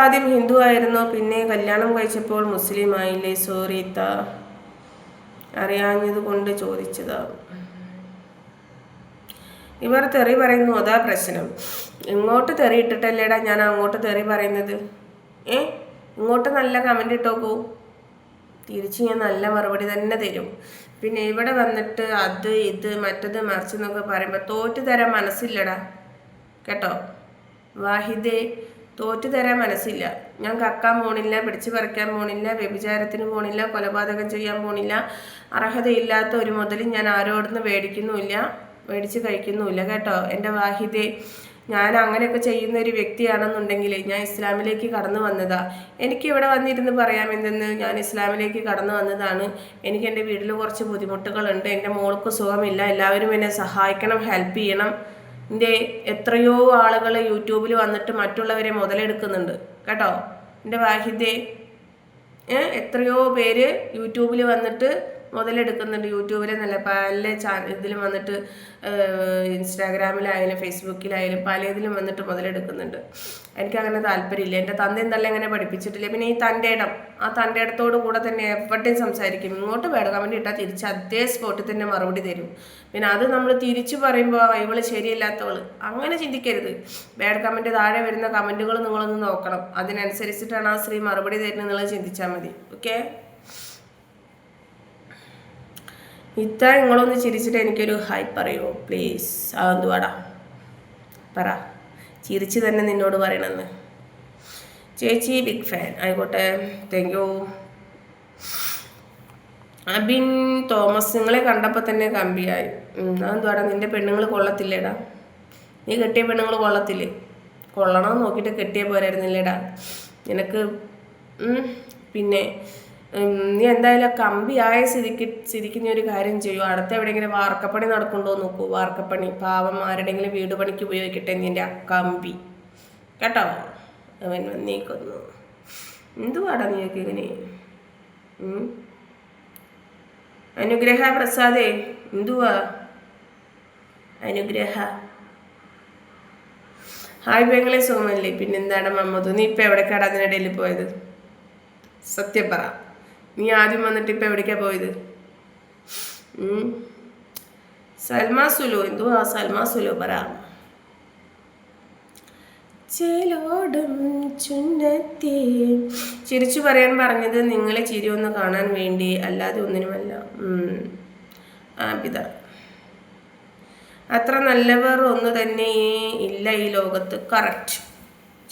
ആദ്യം ഹിന്ദു ആയിരുന്നു, പിന്നെ കല്യാണം കഴിച്ചപ്പോൾ മുസ്ലിം ആയില്ലേ? സോറി ഇത്ത, അറിയാഞ്ഞത് കൊണ്ട് ചോദിച്ചതാ. ഇവർ തെറി പറയുന്നു, അതാ പ്രശ്നം. ഇങ്ങോട്ട് തെറി ഇട്ടിട്ടല്ലേടാ ഞാൻ അങ്ങോട്ട് തെറി പറയുന്നത്. ഇങ്ങോട്ട് നല്ല കമൻ്റ് ഇട്ടോക്കൂ, തിരിച്ച് ഞാൻ നല്ല മറുപടി തന്നെ തരും. പിന്നെ ഇവിടെ വന്നിട്ട് അത് ഇത് മറ്റത് മറിച്ചെന്നൊക്കെ പറയുമ്പോൾ തോറ്റു തരാൻ മനസ്സില്ലടാ കേട്ടോ. വാഹിദേ, തോറ്റു തരാൻ മനസ്സില്ല. ഞാൻ കക്കാൻ പോണില്ല, പിടിച്ചു പറിക്കാൻ പോണില്ല, വ്യഭിചാരത്തിന് പോണില്ല, കൊലപാതകം ചെയ്യാൻ പോണില്ല. അർഹതയില്ലാത്ത ഒരു മുതലും ഞാൻ ആരോടുന്ന് മേടിച്ച് കഴിക്കുന്നുമില്ല കേട്ടോ എൻ്റെ വാഹിദേ. ഞാൻ അങ്ങനെയൊക്കെ ചെയ്യുന്ന ഒരു വ്യക്തിയാണെന്നുണ്ടെങ്കിൽ ഞാൻ ഇസ്ലാമിലേക്ക് കടന്നു വന്നതാ. എനിക്ക് ഇവിടെ വന്നിരുന്ന് പറയാമെന്തെന്ന്, ഞാൻ ഇസ്ലാമിലേക്ക് കടന്നു വന്നതാണ്. എനിക്ക് എൻ്റെ വീട്ടിൽ കുറച്ച് ബുദ്ധിമുട്ടുകളുണ്ട്, എൻ്റെ മോൾക്ക് സുഖമില്ല, എല്ലാവരും എന്നെ സഹായിക്കണം, ഹെൽപ്പ് ചെയ്യണം. എൻ്റെ എത്രയോ ആളുകൾ യൂട്യൂബിൽ വന്നിട്ട് മറ്റുള്ളവരെ മുതലെടുക്കുന്നുണ്ട് കേട്ടോ എൻ്റെ വാഹിദേ. എത്രയോ പേര് യൂട്യൂബിൽ വന്നിട്ട് മുതലെടുക്കുന്നുണ്ട്. യൂട്യൂബിലെ നല്ല പല ഇതിലും വന്നിട്ട് ഇൻസ്റ്റാഗ്രാമിലായാലും ഫേസ്ബുക്കിലായാലും പലതിലും വന്നിട്ട് മുതലെടുക്കുന്നുണ്ട്. എനിക്കങ്ങനെ താല്പര്യമില്ല. എൻ്റെ തന്തയും തള്ള അങ്ങനെ പഠിപ്പിച്ചിട്ടില്ല. പിന്നെ ഈ ആ തൻ്റെ ഇടത്തോടു കൂടെ തന്നെ എവിടെയും സംസാരിക്കും. ഇങ്ങോട്ട് ബാഡ് കമൻറ്റ് ഇട്ടാൽ തിരിച്ച് അതേ സ്പോട്ടിൽ തന്നെ മറുപടി തരും. പിന്നെ അത് നമ്മൾ തിരിച്ചു പറയുമ്പോൾ ഇവള് ശരിയല്ലാത്തവള് അങ്ങനെ ചിന്തിക്കരുത്. ബാഡ് കമൻറ്റ് താഴെ വരുന്ന കമൻറ്റുകൾ നിങ്ങളൊന്ന് നോക്കണം, അതിനനുസരിച്ചിട്ടാണ് ആ സ്ത്രീ മറുപടി തരുന്നത് എന്നുള്ളത് ചിന്തിച്ചാൽ മതി. ഓക്കെ, ഇത്ത നിങ്ങളൊന്ന് ചിരിച്ചിട്ട് എനിക്കൊരു ഹായ് പറയുമോ പ്ലീസ്? അതെന്തുവാടാ പറ, ചിരിച്ച് തന്നെ നിന്നോട് പറയണമെന്ന്. ചേച്ചി ബിഗ് ഫാൻ, ആയിക്കോട്ടെ, താങ്ക് യു. അബിൻ തോമസ്, നിങ്ങളെ കണ്ടപ്പോൾ തന്നെ കമ്പിയായി. അതെന്തുവാടാ, നിൻ്റെ പെണ്ണുങ്ങൾ കൊള്ളത്തില്ലേടാ? നീ കെട്ടിയ പെണ്ണുങ്ങൾ കൊള്ളത്തില്ലേ? കൊള്ളണമെന്ന് നോക്കിയിട്ട് കെട്ടിയ പോരായിരുന്നില്ലേടാ നിനക്ക്? പിന്നെ നീ എന്തായാലും കമ്പിയായ സ്ഥിതിക്ക് നീ ഒരു കാര്യം ചെയ്യൂ, അടുത്ത എവിടെയെങ്കിലും വാർക്കപ്പണി നടക്കുന്നുണ്ടോ നോക്കൂ. വാർക്കപ്പണി, പാവം ആരുടെങ്കിലും വീട് പണിക്ക് ഉപയോഗിക്കട്ടെ നിൻ്റെ കമ്പി കേട്ടോ. അവൻ വന്നേക്കൊന്നു എന്തുവാടാ നീയൊക്കെ ഇങ്ങനെ? അനുഗ്രഹ പ്രസാദേ, എന്തുവാ അനുഗ്രഹ? ഹായ് പെങ്ങളെ, സുഖമല്ലേ? പിന്നെന്താണ് മമ്മദ്, നീ ഇപ്പം എവിടേക്കാടാ അതിനിടയിൽ പോയത്? സത്യം പറ, നീ ആദ്യം വന്നിട്ട് ഇപ്പം എവിടേക്കാണ് പോയത്? സൽമാ സുലു, എന്തുവാ സൽമാ സുലു പറ. ചേലോടും ചുന്നത്തി, ചിരിച്ചു പറയാൻ പറഞ്ഞത് നിങ്ങളെ ചിരി ഒന്ന് കാണാൻ വേണ്ടി, അല്ലാതെ ഒന്നിനുമല്ല. ആബിദ, അത്ര നല്ലവർ ഒന്ന് തന്നെ ഇല്ല ഈ ലോകത്ത്. കറക്റ്റ്,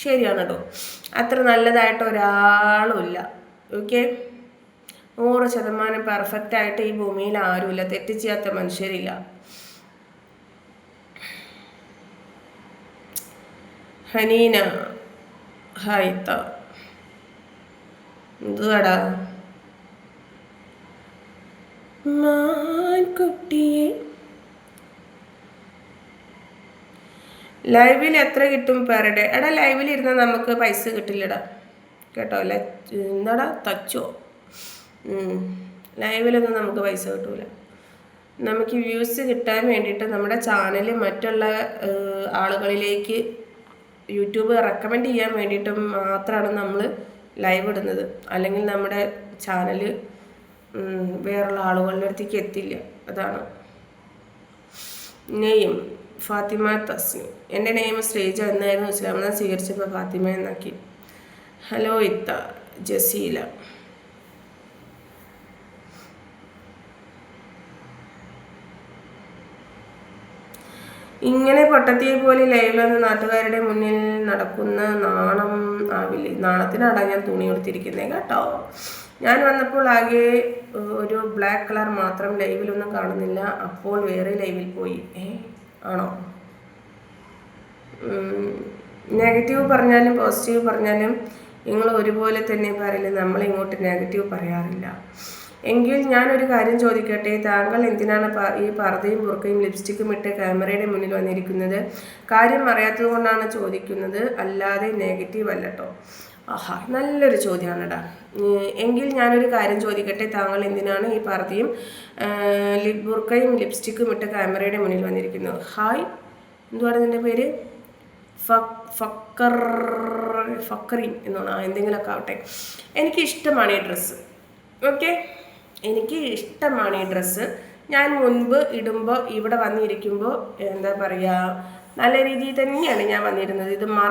ശരിയാണ് കേട്ടോ. അത്ര നല്ലതായിട്ട് ഒരാളുമില്ല. ഓക്കെ, 100% പെർഫെക്റ്റായിട്ട് ഈ ഭൂമിയിൽ ആരുമില്ല, തെറ്റ് ചെയ്യാത്ത മനുഷ്യരില്ല. ഹനീന, ഹായ്ത്ത, എന്തുവാടാ മാൻകുട്ടിയെ? ലൈവിൽ എത്ര കിട്ടും പെർ ഡേ? എടാ ലൈവിൽ ഇരുന്നാൽ നമുക്ക് പൈസ കിട്ടില്ലടാ കേട്ടോ. എന്താടാ തച്ചോ? ലൈവിലൊന്നും നമുക്ക് പൈസ കിട്ടൂല. നമുക്ക് വ്യൂസ് കിട്ടാൻ വേണ്ടിയിട്ട് നമ്മുടെ ചാനൽ മറ്റുള്ള ആളുകളിലേക്ക് യൂട്യൂബ് റെക്കമെൻഡ് ചെയ്യാൻ വേണ്ടിയിട്ട് മാത്രമാണ് നമ്മൾ ലൈവ് ഇടുന്നത്. അല്ലെങ്കിൽ നമ്മുടെ ചാനൽ വേറുള്ള ആളുകളുടെ അടുത്തേക്ക് എത്തില്ല. അതാണ്. നെയ്യും ഫാത്തിമ തസ്നി, എൻ്റെ നെയിം ശ്രീജ എന്നായിരുന്നു, ഇസ്ലാമിനെ സ്വീകരിച്ചപ്പോൾ ഫാത്തിമ എന്നാക്കി. ഹലോ ഇത്ത ജസീല, ഇങ്ങനെ പൊട്ടത്തിയെ പോലെ ലൈവിൽ നാട്ടുകാരുടെ മുന്നിൽ നടക്കുന്ന നാണം ആവില്ലേ? നാണത്തിനാടാ ഞാൻ തുണി കൊടുത്തിരിക്കുന്നത് കേട്ടോ. ഞാൻ വന്നപ്പോൾ ആകെ ഒരു ബ്ലാക്ക് കളർ മാത്രം, ലൈവിലൊന്നും കാണുന്നില്ല. അപ്പോൾ വേറെ ലൈവിൽ പോയി. ആണോ? നെഗറ്റീവ് പറഞ്ഞാലും പോസിറ്റീവ് പറഞ്ഞാലും നിങ്ങൾ ഒരുപോലെ തന്നെ പറയില്ല. നമ്മൾ ഇങ്ങോട്ട് നെഗറ്റീവ് പറയാറില്ല. എങ്കിൽ ഞാനൊരു കാര്യം ചോദിക്കട്ടെ, താങ്കൾ എന്തിനാണ് ഈ പർദ്ദയും ബുർക്കയും ലിപ്സ്റ്റിക്കും ഇട്ട് ക്യാമറയുടെ മുന്നിൽ വന്നിരിക്കുന്നത്? കാര്യം അറിയാത്തത് കൊണ്ടാണ് ചോദിക്കുന്നത്, അല്ലാതെ നെഗറ്റീവ് അല്ല കേട്ടോ. ആഹാ, നല്ലൊരു ചോദ്യമാണെടാ. എങ്കിൽ ഞാനൊരു കാര്യം ചോദിക്കട്ടെ, താങ്കൾ എന്തിനാണ് ഈ പർദ്ദയും ബുർക്കയും ലിപ്സ്റ്റിക്കും ഇട്ട് ക്യാമറയുടെ മുന്നിൽ വന്നിരിക്കുന്നത്? ഹായ്, എന്തുവാണ് നിൻ്റെ പേര്? ഫക്ക ഫക്കറിൻ എന്നാണ് എന്തെങ്കിലുമൊക്കെ ആവട്ടെ. എനിക്കിഷ്ടമാണ് ഈ ഡ്രസ്സ്. ഓക്കെ, എനിക്ക് ഇഷ്ടമാണ് ഈ ഡ്രസ്സ്. ഞാൻ മുൻപ് ഇടുമ്പോൾ ഇവിടെ വന്നിരിക്കുമ്പോൾ എന്താ പറയുക, നല്ല രീതിയിൽ തന്നെയാണ് ഞാൻ വന്നിരുന്നത്. ഇത്